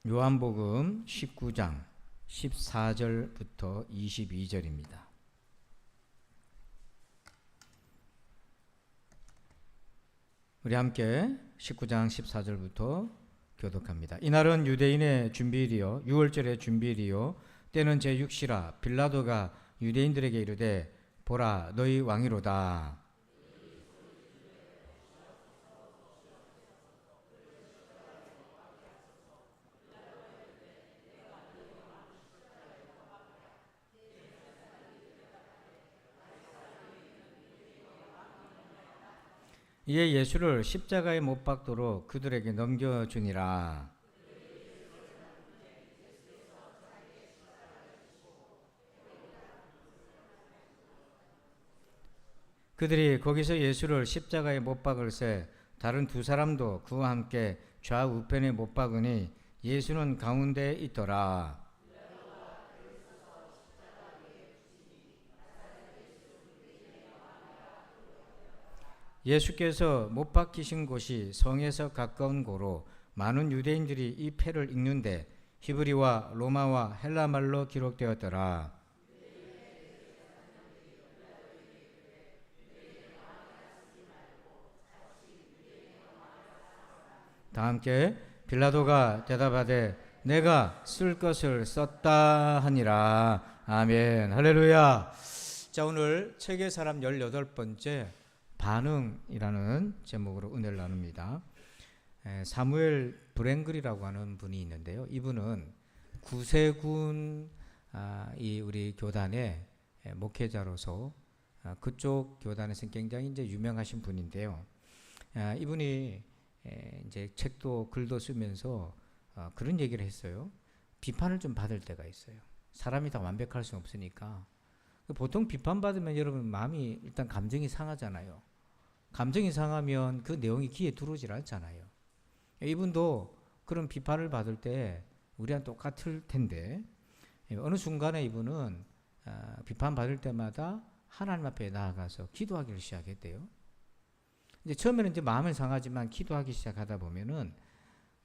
요한복음 19장 14절부터 22절입니다. 우리 함께 19장 14절부터 교독합니다. 이날은 유대인의 준비일이요 유월절의 준비일이요 때는 제6시라. 빌라도가 유대인들에게 이르되 보라 너희 왕이로다. 이에 예수를 십자가에 못 박도록 그들에게 넘겨주니라. 그들이 거기서 예수를 십자가에 못 박을새 다른 두 사람도 그와 함께 좌우편에 못 박으니 예수는 가운데에 있더라. 예수께서 못 박히신 곳이 성에서 가까운 고로 많은 유대인들이 이 패를 읽는데 히브리와 로마와 헬라 말로 기록되었더라. 다 함께 빌라도가 대답하되 내가 쓸 것을 썼다 하니라. 아멘. 할렐루야. 자, 오늘 책의 사람 18번째 반응이라는 제목으로 은혜를 나눕니다. 사무엘 브랭글이라고 하는 분이 있는데요. 이분은 구세군 이 우리 교단의 목회자로서 그쪽 교단에서 굉장히 이제 유명하신 분인데요. 이분이 이제 책도 글도 쓰면서 그런 얘기를 했어요. 비판을 좀 받을 때가 있어요. 사람이 다 완벽할 수는 없으니까. 보통 비판받으면 여러분 마음이 일단 감정이 상하잖아요. 감정이 상하면 그 내용이 귀에 들어오질 않잖아요. 이분도 그런 비판을 받을 때 우리랑 똑같을 텐데 어느 순간에 이분은 비판받을 때마다 하나님 앞에 나아가서 기도하기를 시작했대요. 이제 처음에는 이제 마음은 상하지만 기도하기 시작하다 보면은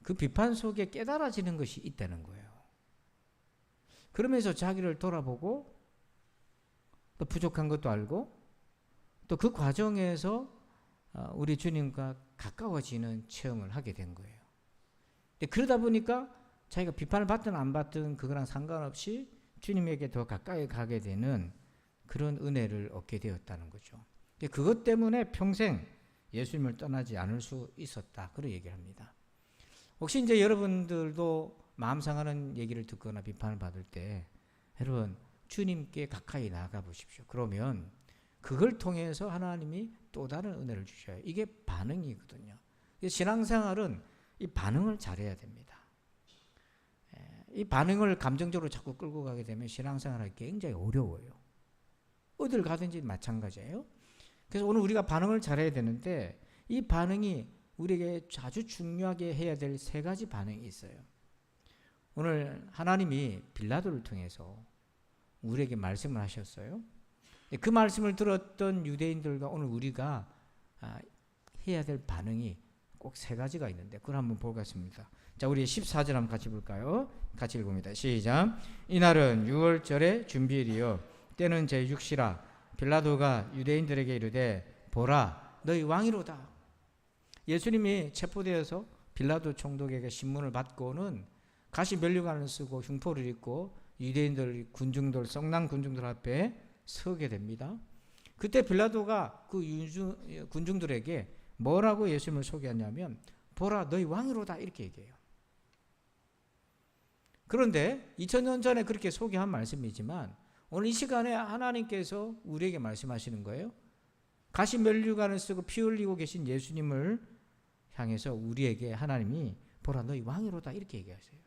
그 비판 속에 깨달아지는 것이 있다는 거예요. 그러면서 자기를 돌아보고 또 부족한 것도 알고 또 그 과정에서 우리 주님과 가까워지는 체험을 하게 된 거예요. 그러다 보니까 자기가 비판을 받든 안 받든 그거랑 상관없이 주님에게 더 가까이 가게 되는 그런 은혜를 얻게 되었다는 거죠. 그것 때문에 평생 예수님을 떠나지 않을 수 있었다. 그런 얘기를 합니다. 혹시 이제 여러분들도 마음 상하는 얘기를 듣거나 비판을 받을 때 여러분 주님께 가까이 나아가 보십시오. 그러면 그걸 통해서 하나님이 또 다른 은혜를 주셔요. 이게 반응이거든요. 신앙생활은 이 반응을 잘해야 됩니다. 이 반응을 감정적으로 자꾸 끌고 가게 되면 신앙생활이 굉장히 어려워요. 어딜 가든지 마찬가지예요. 그래서 오늘 우리가 반응을 잘해야 되는데 이 반응이 우리에게 아주 중요하게 해야 될 세 가지 반응이 있어요. 오늘 하나님이 빌라도를 통해서 우리에게 말씀을 하셨어요. 그 말씀을 들었던 유대인들과 오늘 우리가 해야 될 반응이 꼭 세 가지가 있는데 그걸 한번 보겠습니다. 자, 우리 14절 한번 같이 볼까요? 같이 읽습니다. 시작. 이날은 유월절의 준비일이요 때는 제6시라. 빌라도가 유대인들에게 이르되 보라 너희 왕이로다. 예수님이 체포되어서 빌라도 총독에게 신문을 받고는 가시 면류관을 쓰고 흉포를 입고 유대인들 군중들 성난 군중들 앞에 서게 됩니다. 그때 빌라도가 그 군중들에게 뭐라고 예수님을 소개하냐면 보라 너희 왕이로다 이렇게 얘기해요. 그런데 2000년 전에 그렇게 소개한 말씀이지만 오늘 이 시간에 하나님께서 우리에게 말씀하시는 거예요. 가시 면류관을 쓰고 피 흘리고 계신 예수님을 향해서 우리에게 하나님이 보라 너희 왕이로다 이렇게 얘기하세요.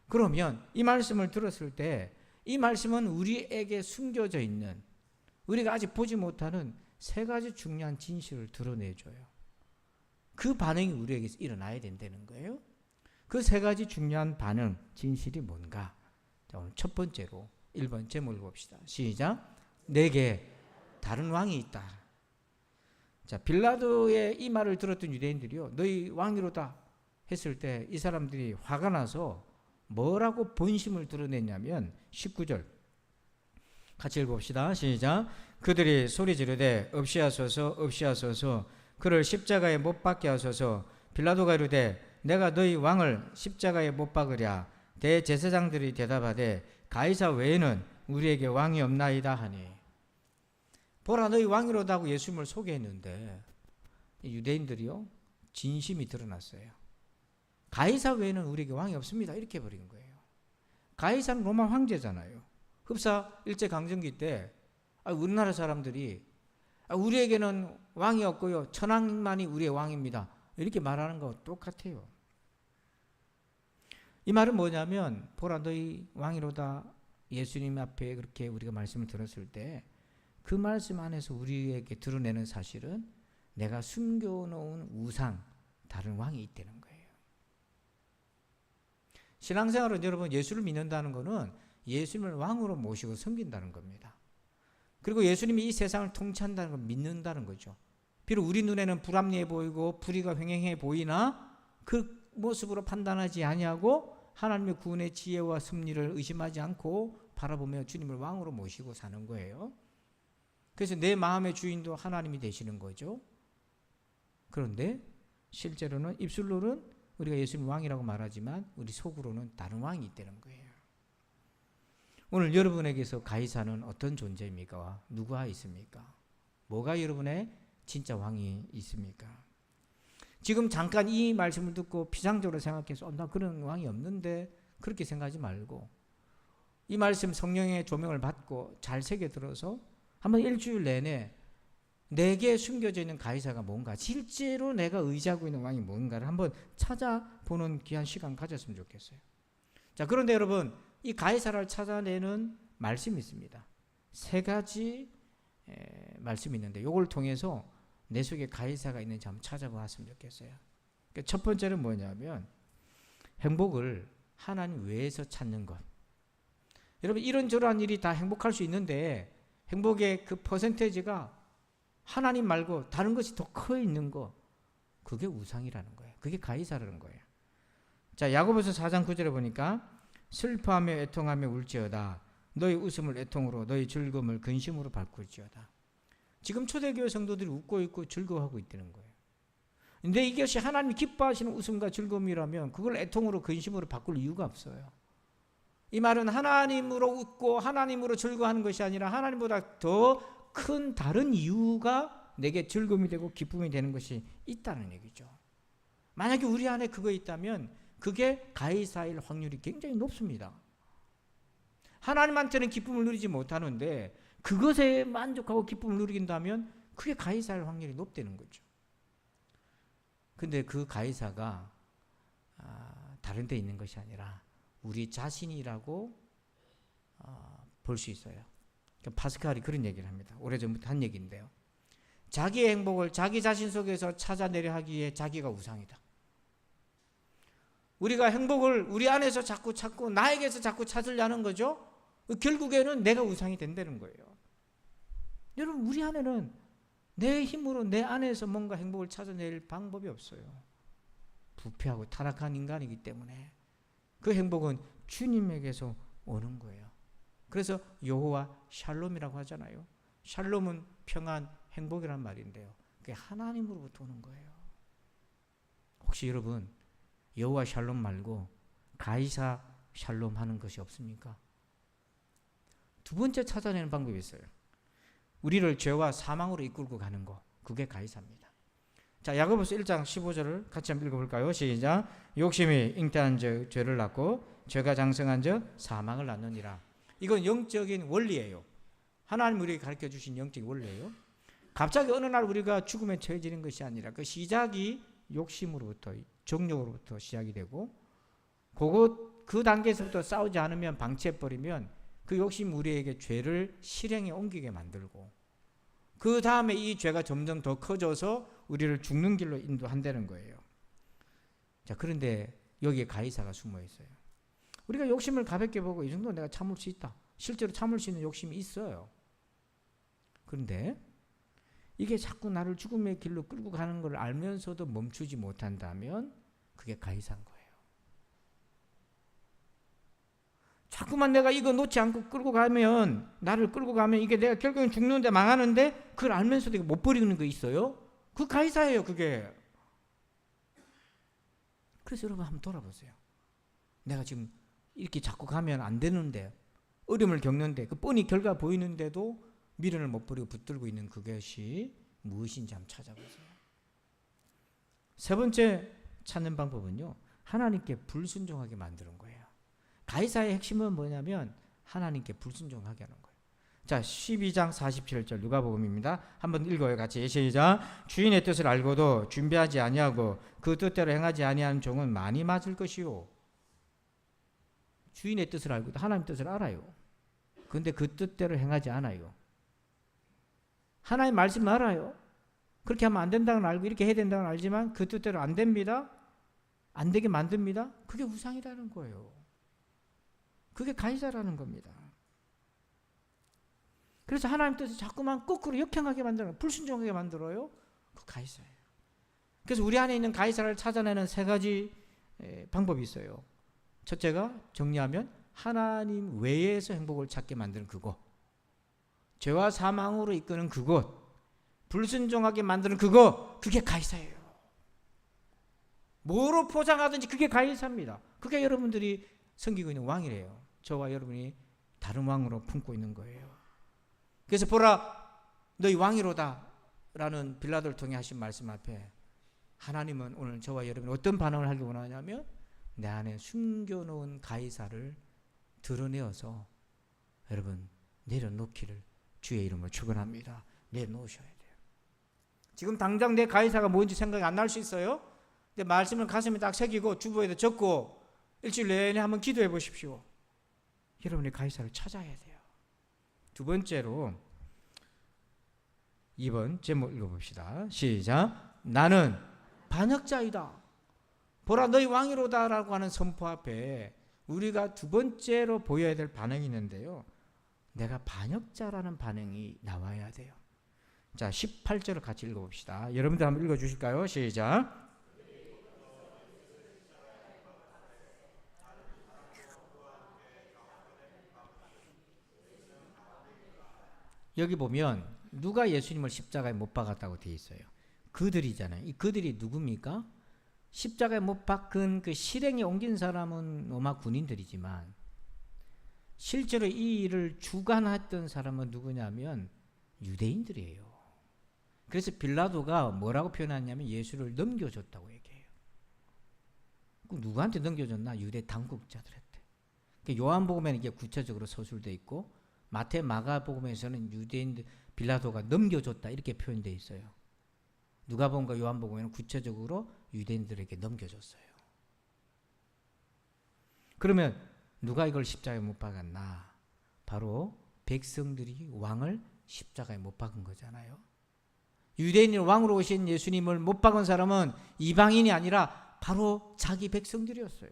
그러면 이 말씀을 들었을 때 이 말씀은 우리에게 숨겨져 있는 우리가 아직 보지 못하는 세 가지 중요한 진실을 드러내줘요. 그 반응이 우리에게 일어나야 된다는 거예요. 그 세 가지 중요한 반응, 진실이 뭔가? 자, 오늘 첫 번째로 1번 제목을 봅시다. 시작. 내게 다른 왕이 있다. 자, 빌라도의 이 말을 들었던 유대인들이요 너희 왕이로다 했을 때 이 사람들이 화가 나서 뭐라고 본심을 드러냈냐면 19절 같이 읽어봅시다. 시작. 그들이 소리 지르되 없이하소서 없이하소서 그를 십자가에 못 박게 하소서. 빌라도가 이르되 내가 너희 왕을 십자가에 못 박으랴. 대제사장들이 대답하되 가이사 외에는 우리에게 왕이 없나이다 하니. 보라 너희 왕이로다 하고 예수님을 소개했는데 유대인들이요 진심이 드러났어요. 가이사 외에는 우리에게 왕이 없습니다 이렇게 해버린 거예요. 가이사는 로마 황제잖아요. 흡사 일제강점기 때 우리나라 사람들이 우리에게는 왕이 없고요 천황만이 우리의 왕입니다 이렇게 말하는 거 똑같아요. 이 말은 뭐냐면 보라 너희 왕이로다 예수님 앞에 그렇게 우리가 말씀을 들었을 때 그 말씀 안에서 우리에게 드러내는 사실은 내가 숨겨놓은 우상 다른 왕이 있다는 거예요. 신앙생활은 여러분 예수를 믿는다는 것은 예수님을 왕으로 모시고 섬긴다는 겁니다. 그리고 예수님이 이 세상을 통치한다는 걸 믿는다는 거죠. 비록 우리 눈에는 불합리해 보이고 불의가 횡행해 보이나 그 모습으로 판단하지 아니하고 하나님의 구원의 지혜와 섭리를 의심하지 않고 바라보며 주님을 왕으로 모시고 사는 거예요. 그래서 내 마음의 주인도 하나님이 되시는 거죠. 그런데 실제로는 입술로는 우리가 예수님 왕이라고 말하지만 우리 속으로는 다른 왕이 있다는 거예요. 오늘 여러분에게서 가이사는 어떤 존재입니까? 누가 있습니까? 뭐가 여러분의 진짜 왕이 있습니까? 지금 잠깐 이 말씀을 듣고 피상적으로 생각해서 나 그런 왕이 없는데 그렇게 생각하지 말고 이 말씀 성령의 조명을 받고 잘 새겨들어서 한번 일주일 내내 내게 숨겨져 있는 가이사가 뭔가 실제로 내가 의지하고 있는 왕이 뭔가를 한번 찾아보는 귀한 시간 가졌으면 좋겠어요. 자, 그런데 여러분 이 가이사를 찾아내는 말씀이 있습니다. 세 가지 말씀이 있는데 이걸 통해서 내 속에 가이사가 있는지 한번 찾아보았으면 좋겠어요. 그러니까 첫 번째는 뭐냐면 행복을 하나님 외에서 찾는 것. 여러분 이런저런 일이 다 행복할 수 있는데 행복의 그 퍼센테이지가 하나님 말고 다른 것이 더 커 있는 거 그게 우상이라는 거예요. 그게 가이사라는 거예요. 자, 야고보서 4장 9절에 보니까 슬퍼하며 애통하며 울지어다 너희 웃음을 애통으로 너희 즐거움을 근심으로 바꿀지어다. 지금 초대교회 성도들이 웃고 있고 즐거워하고 있다는 거예요. 근데 이것이 하나님이 기뻐하시는 웃음과 즐거움이라면 그걸 애통으로 근심으로 바꿀 이유가 없어요. 이 말은 하나님으로 웃고 하나님으로 즐거워하는 것이 아니라 하나님보다 더 큰 다른 이유가 내게 즐거움이 되고 기쁨이 되는 것이 있다는 얘기죠. 만약에 우리 안에 그거 있다면 그게 가이사일 확률이 굉장히 높습니다. 하나님한테는 기쁨을 누리지 못하는데 그것에 만족하고 기쁨을 누린다면 그게 가이사일 확률이 높다는 거죠. 근데 그 가이사가 다른 데 있는 것이 아니라 우리 자신이라고 볼 수 있어요. 파스칼이 그런 얘기를 합니다. 오래전부터 한 얘기인데요. 자기의 행복을 자기 자신 속에서 찾아내려 하기에 자기가 우상이다. 우리가 행복을 우리 안에서 자꾸 찾고 나에게서 자꾸 찾으려는 거죠. 결국에는 내가 우상이 된다는 거예요. 여러분 우리 안에는 내 힘으로 내 안에서 뭔가 행복을 찾아낼 방법이 없어요. 부패하고 타락한 인간이기 때문에 그 행복은 주님에게서 오는 거예요. 그래서 여호와 샬롬이라고 하잖아요. 샬롬은 평안, 행복이란 말인데요. 그게 하나님으로부터 오는 거예요. 혹시 여러분 여호와 샬롬 말고 가이사 샬롬 하는 것이 없습니까? 두 번째 찾아내는 방법이 있어요. 우리를 죄와 사망으로 이끌고 가는 거, 그게 가이사입니다. 자, 야고보서 1장 15절을 같이 한번 읽어볼까요? 시작. 욕심이 잉태한 죄를 낳고 죄가 장성한 사망을 낳느니라. 이건 영적인 원리예요. 하나님 우리에게 가르쳐 주신 영적인 원리예요. 갑자기 어느 날 우리가 죽음에 처해지는 것이 아니라 그 시작이 욕심으로부터 정욕으로부터 시작이 되고 그 단계에서부터 싸우지 않으면 방치해버리면 그 욕심 우리에게 죄를 실행에 옮기게 만들고 그 다음에 이 죄가 점점 더 커져서 우리를 죽는 길로 인도한다는 거예요. 자, 그런데 여기에 가이사가 숨어 있어요. 우리가 욕심을 가볍게 보고 이 정도 내가 참을 수 있다. 실제로 참을 수 있는 욕심이 있어요. 그런데 이게 자꾸 나를 죽음의 길로 끌고 가는 걸 알면서도 멈추지 못한다면 그게 가이사인 거예요. 자꾸만 내가 이거 놓지 않고 끌고 가면, 나를 끌고 가면 이게 내가 결국엔 죽는데 망하는데, 그걸 알면서도 이거 못 버리는 거 있어요? 그 가이사예요, 그게. 그래서 여러분 한번 돌아보세요. 내가 지금 이렇게 자꾸 가면 안 되는데, 어려움을 겪는데, 그 뻔히 결과 보이는데도 미련을 못 버리고 붙들고 있는 그것이 무엇인지 한번 찾아보세요. 세 번째 찾는 방법은요, 하나님께 불순종하게 만드는 거예요. 가이사의 핵심은 뭐냐면 하나님께 불순종하게 하는 거예요. 자, 12장 47절 누가복음입니다. 한번 읽어요, 같이. 시작. 주인의 뜻을 알고도 준비하지 아니하고 그 뜻대로 행하지 아니하는 종은 많이 맞을 것이요. 주인의 뜻을 알고도 하나님 뜻을 알아요. 그런데 그 뜻대로 행하지 않아요. 하나님 말씀 알아요. 그렇게 하면 안 된다는 알고 이렇게 해야 된다는 알지만 그 뜻대로 안 됩니다. 안 되게 만듭니다. 그게 우상이라는 거예요. 그게 가이사라는 겁니다. 그래서 하나님 뜻을 자꾸만 거꾸로 역행하게 만들어요. 불순종하게 만들어요. 그 가이사예요. 그래서 우리 안에 있는 가이사를 찾아내는 세 가지 방법이 있어요. 첫째가 정리하면 하나님 외에서 행복을 찾게 만드는 그곳, 죄와 사망으로 이끄는 그곳, 불순종하게 만드는 그곳, 그게 가이사예요. 뭐로 포장하든지 그게 가이사입니다. 그게 여러분들이 섬기고 있는 왕이래요. 저와 여러분이 다른 왕으로 품고 있는 거예요. 그래서 보라, 너희 왕이로다 라는 빌라도를 통해 하신 말씀 앞에 하나님은 오늘 저와 여러분이 어떤 반응을 하기 원하냐면 내 안에 숨겨놓은 가이사를 드러내어서 여러분 내려놓기를 주의 이름으로 축원합니다. 내려놓으셔야 돼요. 지금 당장 내 가이사가 뭔지 생각이 안 날 수 있어요. 근데 말씀을 가슴에 딱 새기고 주보에도 적고 일주일 내내 한번 기도해 보십시오. 여러분의 가이사를 찾아야 돼요. 두 번째로 2번 제목 읽어봅시다. 시작. 나는 반역자이다. 보라 너희 왕이로다 라고 하는 선포 앞에 우리가 두 번째로 보여야 될 반응이 있는데요, 내가 반역자라는 반응이 나와야 돼요. 자, 18절을 같이 읽어봅시다. 여러분들 한번 읽어주실까요? 시작. 여기 보면 누가 예수님을 십자가에 못 박았다고 되어 있어요? 그들이잖아요. 이 그들이 누굽니까? 십자가에 못 박은 그 실행에 옮긴 사람은 로마 군인들이지만 실제로 이 일을 주관했던 사람은 누구냐면 유대인들이에요. 그래서 빌라도가 뭐라고 표현하냐면 예수를 넘겨줬다고 얘기해요. 그럼 누구한테 넘겨줬나? 유대 당국자들한테. 요한복음에는 이게 구체적으로 서술되어 있고 마태 마가복음에서는 유대인들 빌라도가 넘겨줬다 이렇게 표현되어 있어요. 누가복음과 요한복음에는 구체적으로 유대인들에게 넘겨줬어요. 그러면 누가 이걸 십자가에 못 박았나? 바로 백성들이 왕을 십자가에 못 박은 거잖아요. 유대인을 왕으로 오신 예수님을 못 박은 사람은 이방인이 아니라 바로 자기 백성들이었어요.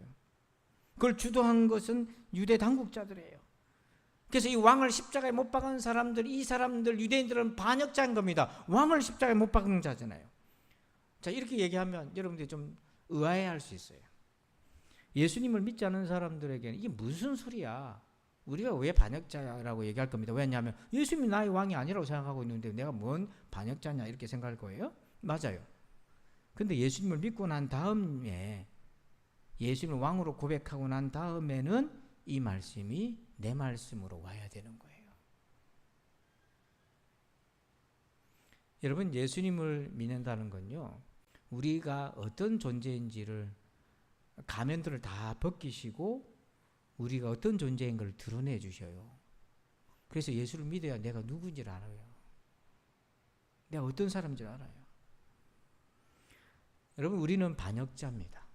그걸 주도한 것은 유대 당국자들이에요. 그래서 이 왕을 십자가에 못 박은 사람들, 이 사람들 유대인들은 반역자인 겁니다. 왕을 십자가에 못 박은 자잖아요. 자, 이렇게 얘기하면 여러분들이 좀 의아해할 수 있어요. 예수님을 믿지 않는 사람들에게는 이게 무슨 소리야? 우리가 왜 반역자라고 얘기할 겁니다. 왜냐하면 예수님이 나의 왕이 아니라고 생각하고 있는데 내가 뭔 반역자냐 이렇게 생각할 거예요? 맞아요. 근데 예수님을 믿고 난 다음에 예수님을 왕으로 고백하고 난 다음에는 이 말씀이 내 말씀으로 와야 되는 거예요. 여러분, 예수님을 믿는다는 건요, 우리가 어떤 존재인지를 가면들을 다 벗기시고 우리가 어떤 존재인 걸 드러내 주셔요. 그래서 예수를 믿어야 내가 누군지를 알아요. 내가 어떤 사람인지를 알아요. 여러분, 우리는 반역자입니다.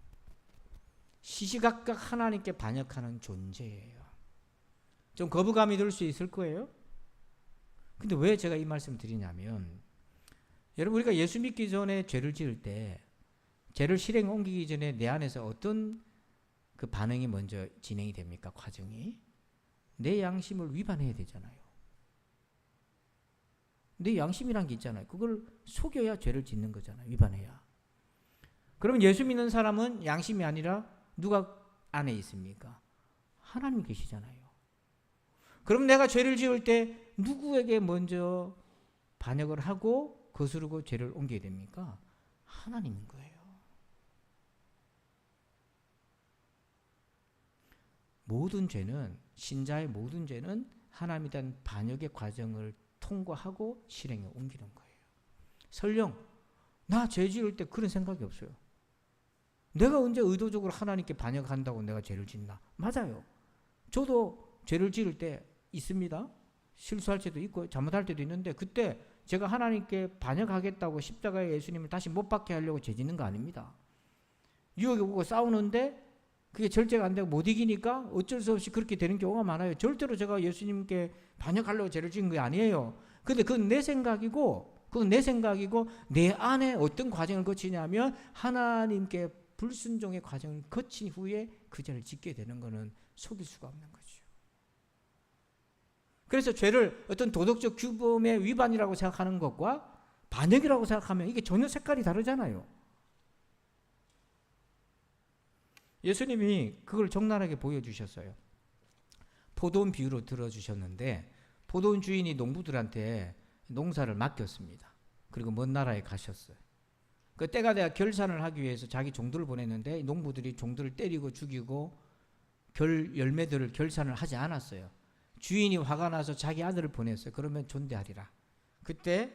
시시각각 하나님께 반역하는 존재예요. 좀 거부감이 들 수 있을 거예요. 근데 왜 제가 이 말씀을 드리냐면, 여러분, 우리가 예수 믿기 전에 죄를 지을 때 죄를 실행 옮기기 전에 내 안에서 어떤 그 반응이 먼저 진행이 됩니까? 과정이 내 양심을 위반해야 되잖아요. 내 양심이란 게 있잖아요. 그걸 속여야 죄를 짓는 거잖아요. 위반해야. 그럼 예수 믿는 사람은 양심이 아니라 누가 안에 있습니까? 하나님 계시잖아요. 그럼 내가 죄를 지을 때 누구에게 먼저 반역을 하고 거스르고 죄를 옮기게 됩니까? 하나님인 거예요. 모든 죄는, 신자의 모든 죄는 하나님에 대한 반역의 과정을 통과하고 실행에 옮기는 거예요. 설령 나 죄 지을 때 그런 생각이 없어요. 내가 언제 의도적으로 하나님께 반역한다고 내가 죄를 짓나? 맞아요. 저도 죄를 지을 때 있습니다. 실수할 때도 있고 잘못할 때도 있는데, 그때 제가 하나님께 반역하겠다고 십자가에 예수님을 다시 못 박게 하려고 죄 짓는 거 아닙니다. 유혹이 오고 싸우는데 그게 절제가 안 되고 못 이기니까 어쩔 수 없이 그렇게 되는 경우가 많아요. 절대로 제가 예수님께 반역하려고 죄를 지은 게 아니에요. 근데 그건 내 생각이고 내 안에 어떤 과정을 거치냐면 하나님께 불순종의 과정을 거친 후에 그 죄를 짓게 되는 것은 속일 수가 없는 거죠. 그래서 죄를 어떤 도덕적 규범의 위반이라고 생각하는 것과 반역이라고 생각하면 이게 전혀 색깔이 다르잖아요. 예수님이 그걸 적나라하게 보여주셨어요. 포도원 비유로 들어주셨는데, 포도원 주인이 농부들한테 농사를 맡겼습니다. 그리고 먼 나라에 가셨어요. 그 때가 돼야 결산을 하기 위해서 자기 종들을 보냈는데 농부들이 종들을 때리고 죽이고 열매들을 결산을 하지 않았어요. 주인이 화가 나서 자기 아들을 보냈어요. 그러면 존대하리라. 그때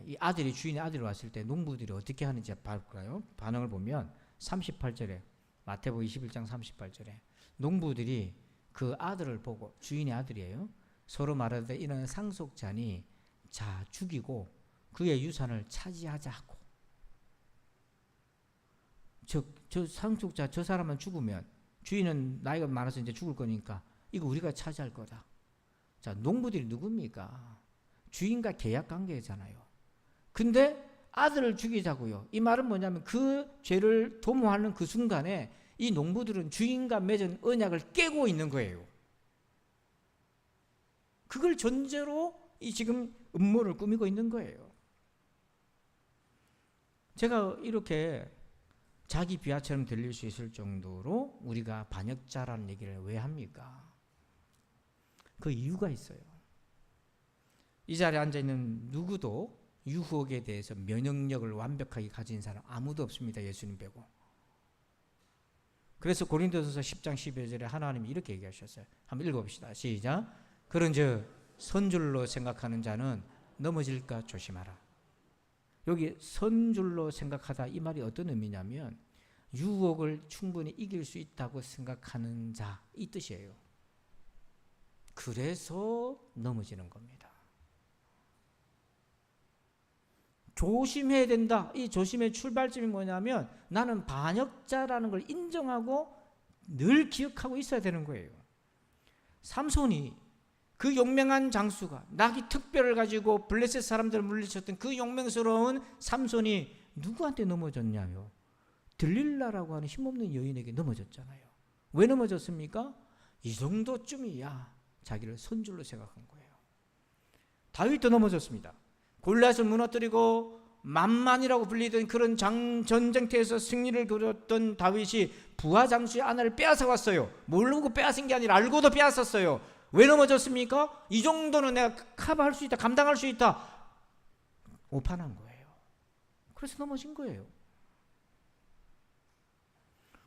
이 아들이, 주인의 아들이 왔을 때 농부들이 어떻게 하는지 볼까요? 반응을 보면 38절에, 마태복음 21장 38절에 농부들이 그 아들을 보고, 주인의 아들이에요, 서로 말하되 이는 상속자니 자 죽이고 그의 유산을 차지하자 하고, 저 상속자, 저 사람만 죽으면 주인은 나이가 많아서 이제 죽을 거니까 이거 우리가 차지할 거다. 자, 농부들이 누굽니까? 주인과 계약 관계잖아요. 근데 아들을 죽이자고요. 이 말은 뭐냐면 그 죄를 도모하는 그 순간에 이 농부들은 주인과 맺은 언약을 깨고 있는 거예요. 그걸 전제로 이 지금 음모를 꾸미고 있는 거예요. 제가 이렇게 자기 비하처럼 들릴 수 있을 정도로 우리가 반역자라는 얘기를 왜 합니까? 그 이유가 있어요. 이 자리에 앉아있는 누구도 유혹에 대해서 면역력을 완벽하게 가진 사람 아무도 없습니다. 예수님 빼고. 그래서 고린도전서 10장 12절에 하나님이 이렇게 얘기하셨어요. 한번 읽어봅시다. 시작. 그런즉 선줄로 생각하는 자는 넘어질까 조심하라. 여기 선줄로 생각하다, 이 말이 어떤 의미냐면 유혹을 충분히 이길 수 있다고 생각하는 자, 이 뜻이에요. 그래서 넘어지는 겁니다. 조심해야 된다. 이 조심의 출발점이 뭐냐면 나는 반역자라는 걸 인정하고 늘 기억하고 있어야 되는 거예요. 삼손이 그 용맹한 장수가, 낙이 특별을 가지고 블레셋 사람들을 물리쳤던 그 용맹스러운 삼손이 누구한테 넘어졌냐요? 들릴라라고 하는 힘없는 여인에게 넘어졌잖아요. 왜 넘어졌습니까? 이 정도쯤이야 자기를 선줄로 생각한 거예요. 다윗도 넘어졌습니다. 골리앗을 무너뜨리고 만만이라고 불리던 그런 전쟁터에서 승리를 거뒀던 다윗이 부하 장수의 아내를 빼앗아 왔어요. 모르고 빼앗은 게 아니라 알고도 빼앗았어요. 왜 넘어졌습니까? 이 정도는 내가 커버할 수 있다, 감당할 수 있다, 오판한 거예요. 그래서 넘어진 거예요.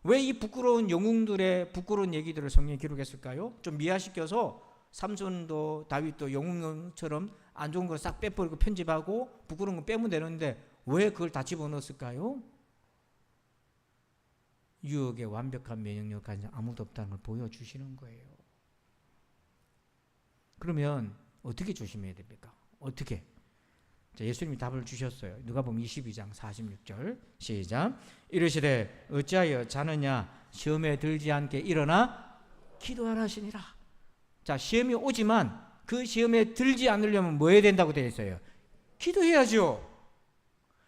왜 이 부끄러운 영웅들의 부끄러운 얘기들을 성경에 기록했을까요? 좀 미화시켜서 삼손도 다윗도 영웅처럼 안 좋은 걸 싹 빼버리고 편집하고 부끄러운 거 빼면 되는데 왜 그걸 다 집어넣었을까요? 유혹에 완벽한 면역력 가진 아무도 없다는 걸 보여주시는 거예요. 그러면 어떻게 조심해야 됩니까? 어떻게? 자, 예수님이 답을 주셨어요. 누가복음 22장 46절 시작. 이르시되 어찌하여 자느냐 시험에 들지 않게 일어나 기도하라 하시니라. 자, 시험이 오지만 그 시험에 들지 않으려면 뭐 해야 된다고 되어 있어요? 기도해야죠.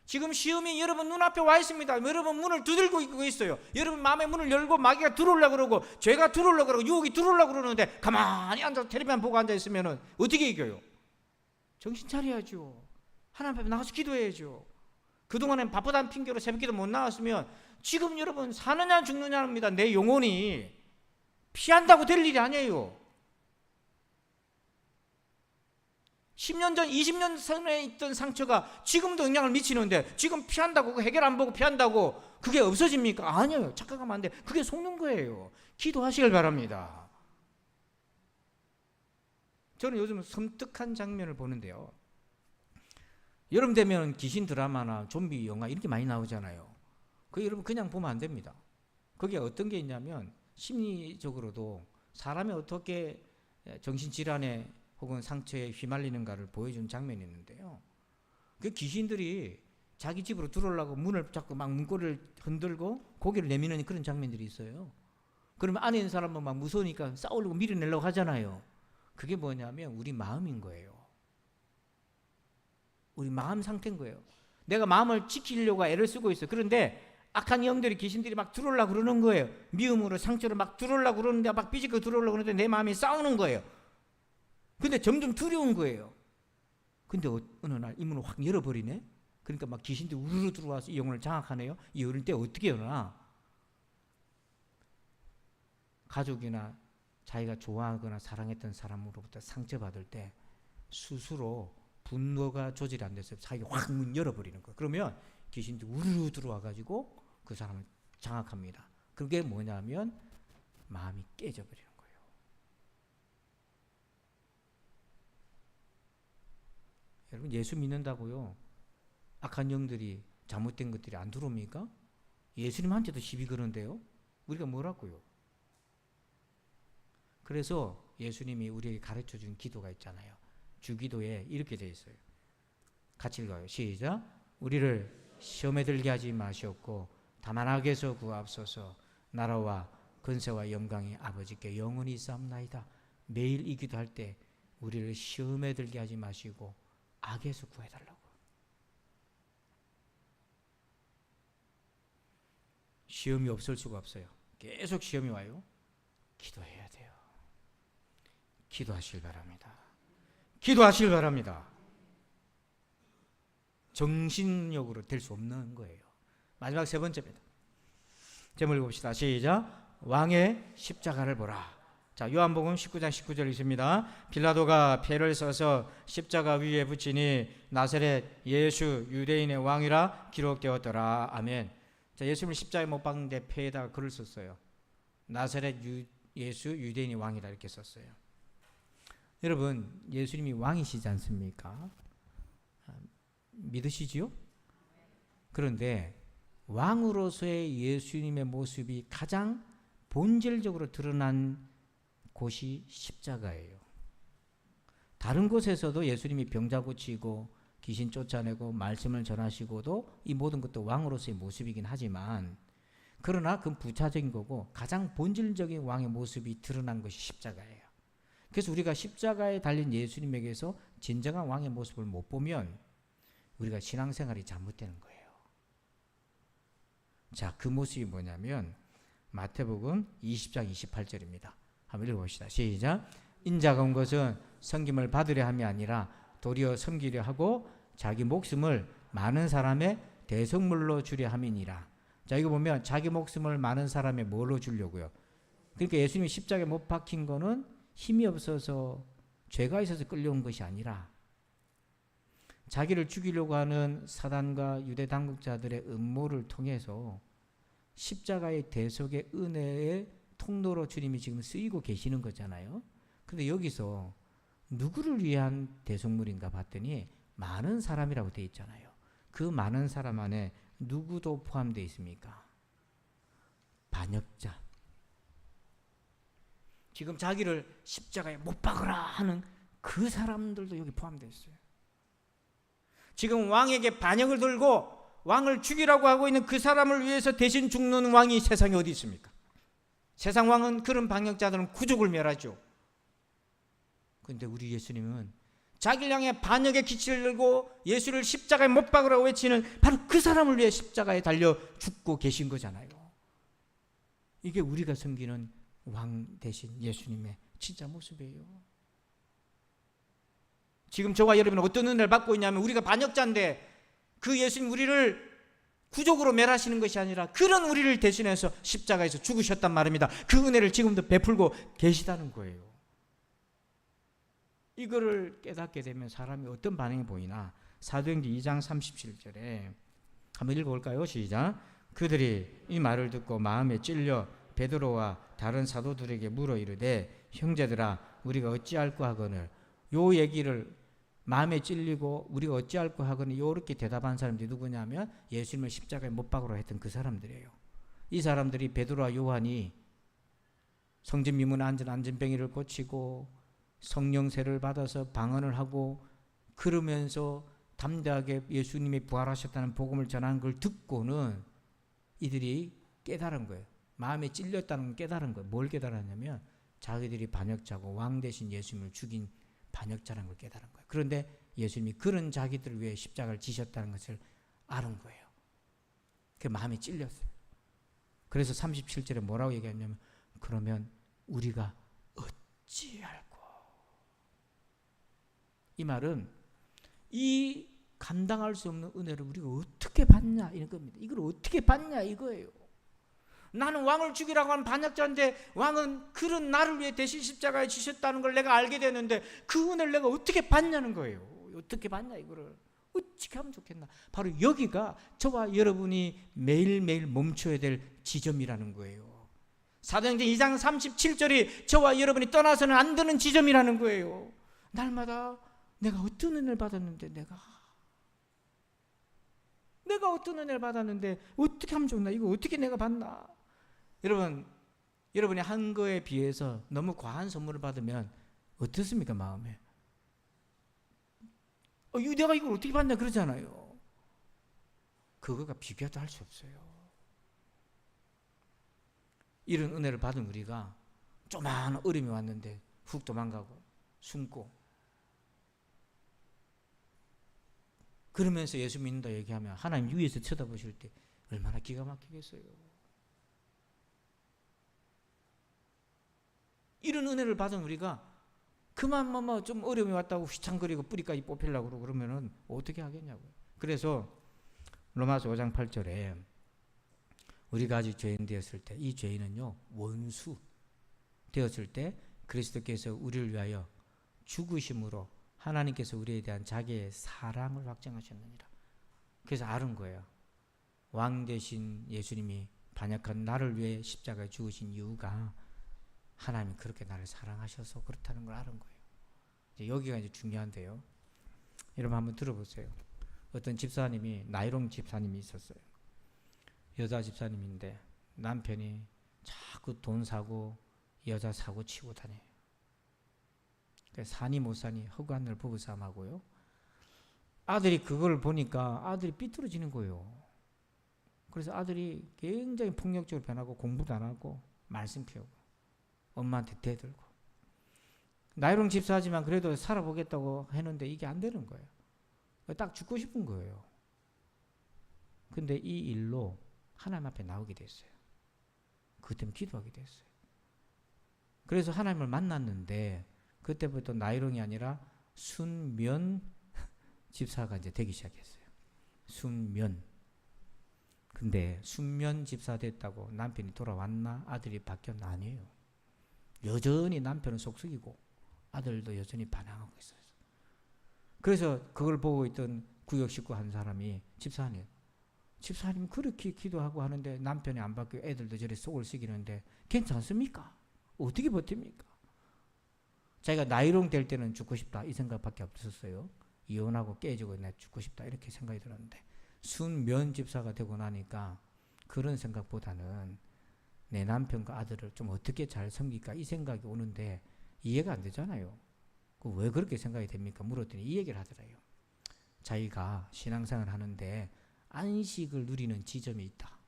지금 시험이 여러분 눈앞에 와 있습니다. 여러분 문을 두들고 있어요. 여러분 마음의 문을 열고 마귀가 들어오려고 그러고 죄가 들어오려고 그러고 유혹이 들어오려고 그러는데 가만히 앉아서 텔레비전 보고 앉아있으면 어떻게 이겨요? 정신 차려야죠. 하나님 앞에 나가서 기도해야죠. 그동안엔 바쁘다는 핑계로 새벽기도 못 나왔으면 지금 여러분 사느냐 죽느냐입니다. 내 영혼이 피한다고 될 일이 아니에요. 10년 전, 20년 전에 있던 상처가 지금도 영향을 미치는데 지금 피한다고, 해결 안 보고 피한다고 그게 없어집니까? 아니에요. 착각하면 안 돼. 그게 속는 거예요. 기도하시길 바랍니다. 저는 요즘 섬뜩한 장면을 보는데요. 여름 되면 귀신 드라마나 좀비 영화 이렇게 많이 나오잖아요. 그 여러분 그냥 보면 안 됩니다. 거기에 어떤 게 있냐면 심리적으로도 사람이 어떻게 정신질환에 혹은 상처에 휘말리는가를 보여준 장면이 있는데요. 그 귀신들이 자기 집으로 들어오려고 문을 자꾸 막 문고리를 흔들고 고개를 내미는 그런 장면들이 있어요. 그러면 안에 있는 사람은 막 무서우니까 싸우려고 밀어내려고 하잖아요. 그게 뭐냐면 우리 마음인 거예요. 우리 마음 상태인 거예요. 내가 마음을 지키려고 애를 쓰고 있어요. 그런데 악한 영들이, 귀신들이 막 들어오려고 그러는 거예요. 미움으로, 상처로 막 들어오려고 그러는데, 막 삐지고 들어오려고 그러는데 내 마음이 싸우는 거예요. 근데 점점 두려운 거예요. 근데 어느 날 이 문을 확 열어버리네. 그러니까 막 귀신들이 우르르 들어와서 이 영혼을 장악하네요. 이 어릴 때 어떻게 열어나? 가족이나 자기가 좋아하거나 사랑했던 사람으로부터 상처받을 때 스스로 분노가 조절이 안 돼서 자기가 확 문 열어버리는 거예요. 그러면 귀신들이 우르르 들어와가지고 그 사람을 장악합니다. 그게 뭐냐면 마음이 깨져버리는 거예요. 여러분 예수 믿는다고요 악한 영들이, 잘못된 것들이 안 들어옵니까? 예수님한테도 시비 거는데요. 우리가 뭐라고요? 그래서 예수님이 우리에게 가르쳐준 기도가 있잖아요. 주기도에 이렇게 되어 있어요. 같이 읽어요. 시작. 우리를 시험에 들게 하지 마시옵고 다만 악에서 구하옵소서. 나라와 권세와 영광이 아버지께 영원히 있사옵나이다. 매일 이 기도할 때 우리를 시험에 들게 하지 마시고 악에서 구해달라고. 시험이 없을 수가 없어요. 계속 시험이 와요. 기도해야 돼요. 기도하실 바랍니다. 기도하실 바랍니다. 정신력으로 될 수 없는 거예요. 마지막 세 번째입니다. 제목 읽어봅시다. 시작. 왕의 십자가를 보라. 자, 요한복음 19장 19절 있습니다. 빌라도가 패를 써서 십자가 위에 붙이니 나사렛 예수 유대인의 왕이라 기록되었더라. 아멘. 자, 예수님을 십자가에 못 박는데 패에다가 글을 썼어요. 나사렛 예수 유대인의 왕이다 이렇게 썼어요. 여러분 예수님이 왕이시지 않습니까? 믿으시지요? 그런데 왕으로서의 예수님의 모습이 가장 본질적으로 드러난 곳이 십자가예요. 다른 곳에서도 예수님이 병자 고치고 귀신 쫓아내고 말씀을 전하시고도 이 모든 것도 왕으로서의 모습이긴 하지만 그러나 그건 부차적인 거고 가장 본질적인 왕의 모습이 드러난 것이 십자가예요. 그래서 우리가 십자가에 달린 예수님에게서 진정한 왕의 모습을 못 보면 우리가 신앙생활이 잘못되는 거예요. 자, 그 모습이 뭐냐면 마태복음 20장 28절입니다. 한번 읽어봅시다. 시작. 인자가 온 것은 섬김을 받으려 함이 아니라 도리어 섬기려 하고 자기 목숨을 많은 사람의 대속물로 주려 함이니라. 자, 이거 보면 자기 목숨을 많은 사람의 뭘로 주려고요? 그러니까 예수님이 십자가에 못 박힌 거는 힘이 없어서 죄가 있어서 끌려온 것이 아니라 자기를 죽이려고 하는 사단과 유대 당국자들의 음모를 통해서 십자가의 대속의 은혜의 통로로 주님이 지금 쓰이고 계시는 거잖아요. 그런데 여기서 누구를 위한 대속물인가 봤더니 많은 사람이라고 되어 있잖아요. 그 많은 사람 안에 누구도 포함되어 있습니까? 반역자. 지금 자기를 십자가에 못 박으라 하는 그 사람들도 여기 포함되어 있어요. 지금 왕에게 반역을 들고 왕을 죽이라고 하고 있는 그 사람을 위해서 대신 죽는 왕이 세상에 어디 있습니까? 세상 왕은 그런 반역자들은 구족을 멸하죠. 그런데 우리 예수님은 자기를 향해 반역의 기치를 들고 예수를 십자가에 못 박으라고 외치는 바로 그 사람을 위해 십자가에 달려 죽고 계신 거잖아요. 이게 우리가 섬기는 왕 대신 예수님의 진짜 모습이에요. 지금 저와 여러분은 어떤 은혜를 받고 있냐면 우리가 반역자인데 그 예수님 우리를 구족으로 멸하시는 것이 아니라 그런 우리를 대신해서 십자가에서 죽으셨단 말입니다. 그 은혜를 지금도 베풀고 계시다는 거예요. 이거를 깨닫게 되면 사람이 어떤 반응이 보이나? 사도행전 2장 37절에 한번 읽어볼까요? 시작. 그들이 이 말을 듣고 마음에 찔려 베드로와 다른 사도들에게 물어 이르되 형제들아 우리가 어찌할꼬 하거늘. 요 얘기를 마음에 찔리고 우리가 어찌할꼬 하거늘 요렇게 대답한 사람들이 누구냐면 예수님을 십자가에 못 박으러 했던 그 사람들이에요. 이 사람들이 베드로와 요한이 성전 미문 앉은 안전병이를 고치고 성령세를 받아서 방언을 하고 그러면서 담대하게 예수님이 부활하셨다는 복음을 전하는 걸 듣고는 이들이 깨달은 거예요. 마음에 찔렸다는 걸 깨달은 거예요. 뭘 깨달았냐면 자기들이 반역자고 왕 대신 예수님을 죽인 반역자라는 걸 깨달은 거예요. 그런데 예수님이 그런 자기들을 위해 십자가를 지셨다는 것을 아는 거예요. 그 마음에 찔렸어요. 그래서 37절에 뭐라고 얘기하냐면 그러면 우리가 어찌할꼬. 이 말은 이 감당할 수 없는 은혜를 우리가 어떻게 받냐 이런 겁니다. 이걸 어떻게 받냐 이거예요. 나는 왕을 죽이라고 하는 반역자인데 왕은 그런 나를 위해 대신 십자가에 지셨다는 걸 내가 알게 되는데 그 은혜를 내가 어떻게 받냐는 거예요. 어떻게 받냐 이거를 어떻게 하면 좋겠나. 바로 여기가 저와 여러분이 매일매일 멈춰야 될 지점이라는 거예요. 사도행전 2장 37절이 저와 여러분이 떠나서는 안 되는 지점이라는 거예요. 날마다 내가 어떤 은혜를 받았는데 내가 어떤 은혜를 받았는데 어떻게 하면 좋나? 이거 어떻게 내가 받나? 여러분, 여러분이 한 거에 비해서 너무 과한 선물을 받으면 어떻습니까? 마음에 내가 이걸 어떻게 받냐 그러잖아요. 그거가 비교도 할 수 없어요. 이런 은혜를 받은 우리가 조그마한 어려움이 왔는데 훅 도망가고 숨고 그러면서 예수 믿는다 얘기하면 하나님 위에서 쳐다보실 때 얼마나 기가 막히겠어요. 이런 은혜를 받은 우리가 그만 좀 어려움이 왔다고 휘창거리고 뿌리까지 뽑히려고 그러면은 어떻게 하겠냐고요. 그래서 로마서 5장 8절에 우리가 아직 죄인 되었을 때 이 죄인은요 원수 되었을 때 그리스도께서 우리를 위하여 죽으심으로 하나님께서 우리에 대한 자기의 사랑을 확증하셨느니라. 그래서 아는 거예요. 왕 대신 예수님이 반역한 나를 위해 십자가에 죽으신 이유가 하나님이 그렇게 나를 사랑하셔서 그렇다는 걸 아는 거예요. 이제 여기가 이제 중요한데요. 여러분 한번 들어보세요. 어떤 집사님이 나이롱 집사님이 있었어요. 여자 집사님인데 남편이 자꾸 돈 사고 여자 사고 치고 다녀요. 사니 못 사니 허구한 날 부부싸움하고요. 아들이 그걸 보니까 아들이 삐뚤어지는 거예요. 그래서 아들이 굉장히 폭력적으로 변하고 공부도 안 하고 말씀 피우고 엄마한테 대들고 나이롱 집사하지만 그래도 살아보겠다고 했는데 이게 안 되는 거예요. 딱 죽고 싶은 거예요. 근데 이 일로 하나님 앞에 나오게 됐어요. 그것 때문에 기도하게 됐어요. 그래서 하나님을 만났는데 그때부터 나이롱이 아니라 순면 집사가 이제 되기 시작했어요. 순면. 근데 순면 집사 됐다고 남편이 돌아왔나? 아들이 바뀌었나? 아니에요. 여전히 남편은 속썩이고 아들도 여전히 반항하고 있어요. 그래서 그걸 보고 있던 구역 식구 한 사람이 집사님 그렇게 기도하고 하는데 남편이 안 바뀌고 애들도 저리 속을 썩이는데 괜찮습니까? 어떻게 버팁니까? 자기가 나이롱 될 때는 죽고 싶다 이 생각밖에 없었어요. 이혼하고 깨지고 내 죽고 싶다 이렇게 생각이 들었는데 순면 집사가 되고 나니까 그런 생각보다는 내 남편과 아들을 좀 어떻게 잘 섬길까 이 생각이 오는데 이해가 안 되잖아요. 왜 그렇게 생각이 됩니까? 물었더니 이 얘기를 하더래요. 자기가 신앙생활을 하는데 안식을 누리는 지점이 있다.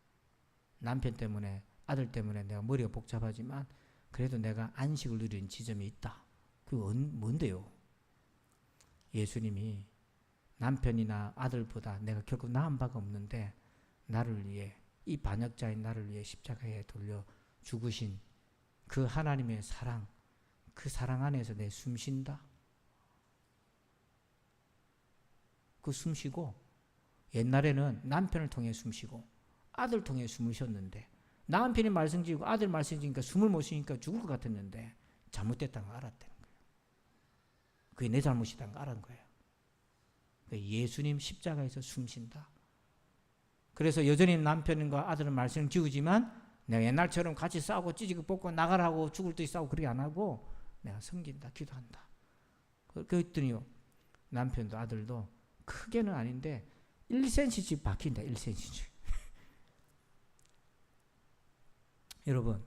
남편 때문에 아들 때문에 내가 머리가 복잡하지만 그래도 내가 안식을 누리는 지점이 있다. 그게 뭔데요? 예수님이 남편이나 아들보다 내가 결코 나은 바가 없는데 나를 위해 이 반역자인 나를 위해 십자가에 돌려 죽으신 그 하나님의 사랑, 그 사랑 안에서 내 숨 쉰다. 그 숨 쉬고 옛날에는 남편을 통해 숨쉬고 아들 통해 숨을 쉬었는데 남편이 말씀 지고 아들 말씀 지니까 숨을 못 쉬니까 죽을 것 같았는데 잘못됐다는 걸 알았다는 거예요. 그게 내 잘못이라는 걸 알은 거예요. 예수님 십자가에서 숨쉰다. 그래서 여전히 남편과 아들은 말씀 지우지만 내가 옛날처럼 같이 싸우고 찌지고 뽑고 나가라고 죽을 듯이 싸우고 그렇게 안 하고 내가 섬긴다, 기도한다. 그랬더니요, 남편도 아들도 크게는 아닌데 1cm씩 박힌다. 1cm씩. 여러분,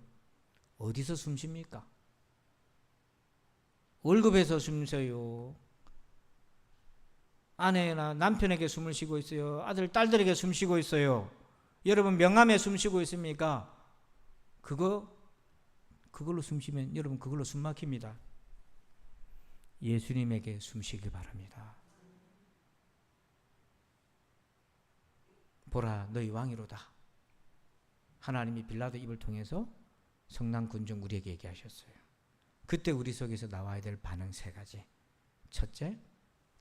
어디서 숨 쉽니까? 월급에서 숨 쉬어요. 아내나 남편에게 숨을 쉬고 있어요. 아들, 딸들에게 숨 쉬고 있어요. 여러분, 명함에 숨 쉬고 있습니까? 그걸로 숨 쉬면 여러분 그걸로 숨 막힙니다. 예수님에게 숨 쉬길 바랍니다. 보라, 너희 왕이로다. 하나님이 빌라도 입을 통해서 성난 군중 우리에게 얘기하셨어요. 그때 우리 속에서 나와야 될 반응 세 가지. 첫째,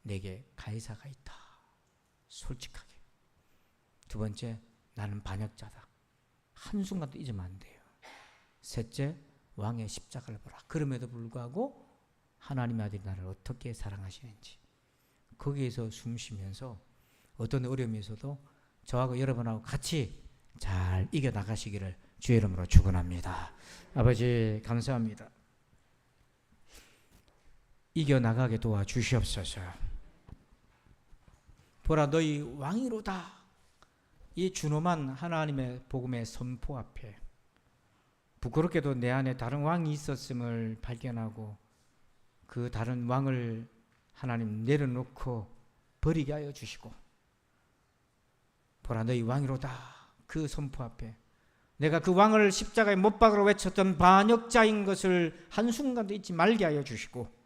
내게 가이사가 있다. 솔직하게. 두 번째, 나는 반역자다. 한순간도 잊으면 안 돼요. 셋째, 왕의 십자가를 보라. 그럼에도 불구하고 하나님의 아들이 나를 어떻게 사랑하시는지 거기에서 숨 쉬면서 어떤 어려움이 있어도 저하고 여러분하고 같이 잘 이겨나가시기를 주의 이름으로 축원합니다. 아버지 감사합니다. 이겨나가게 도와주시옵소서. 보라, 너희 왕이로다. 이 준엄한 하나님의 복음의 선포 앞에 부끄럽게도 내 안에 다른 왕이 있었음을 발견하고 그 다른 왕을 하나님 내려놓고 버리게 하여 주시고, 보라, 너희 왕이로다. 그 선포 앞에 내가 그 왕을 십자가에 못 박으러 외쳤던 반역자인 것을 한순간도 잊지 말게 하여 주시고,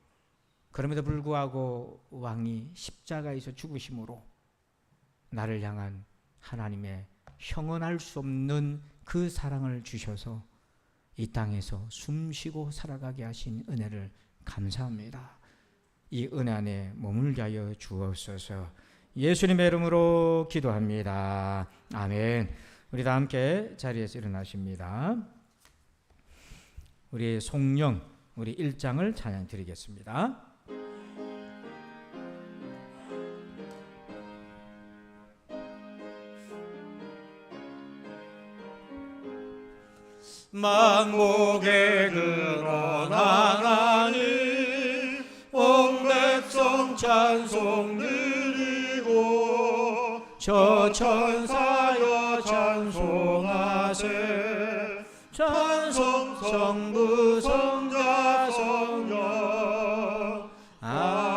그럼에도 불구하고 왕이 십자가에서 죽으심으로 나를 향한 하나님의 형언할 수 없는 그 사랑을 주셔서 이 땅에서 숨쉬고 살아가게 하신 은혜를 감사합니다. 이 은혜 안에 머물게 하여 주옵소서. 예수님의 이름으로 기도합니다. 아멘. 우리 다 함께 자리에서 일어나십니다. 우리 송영, 우리 1장을 찬양 드리겠습니다. 만국의 근원 하나님, 온 백성 찬송 드리고 저 천사여 찬송하세. 찬송 성부 성자 성령. 아멘.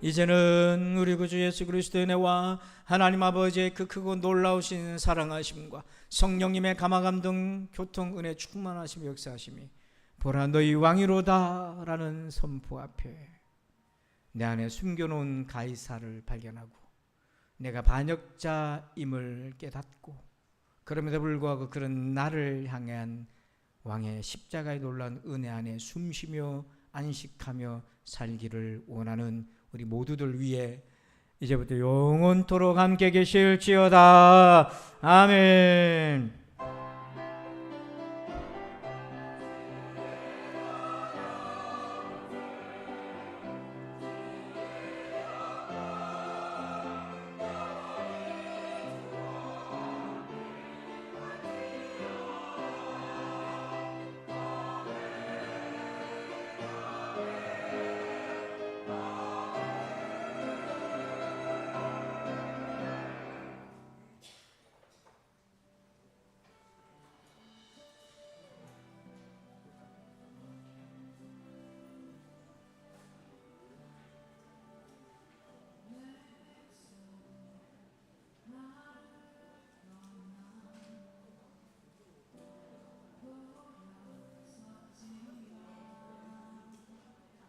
이제는 우리 구주 예수 그리스도의 은혜와 하나님 아버지의 그 크고 놀라우신 사랑하심과 성령님의 감화감동 교통 은혜 충만하심 역사하심이, 보라, 너희 왕이로다 라는 선포 앞에 내 안에 숨겨놓은 가이사를 발견하고 내가 반역자임을 깨닫고, 그럼에도 불구하고 그런 나를 향한 왕의 십자가의 놀라운 은혜 안에 숨쉬며 안식하며 살기를 원하는 우리 모두들 위해 이제부터 영원토록 함께 계실지어다. 아멘.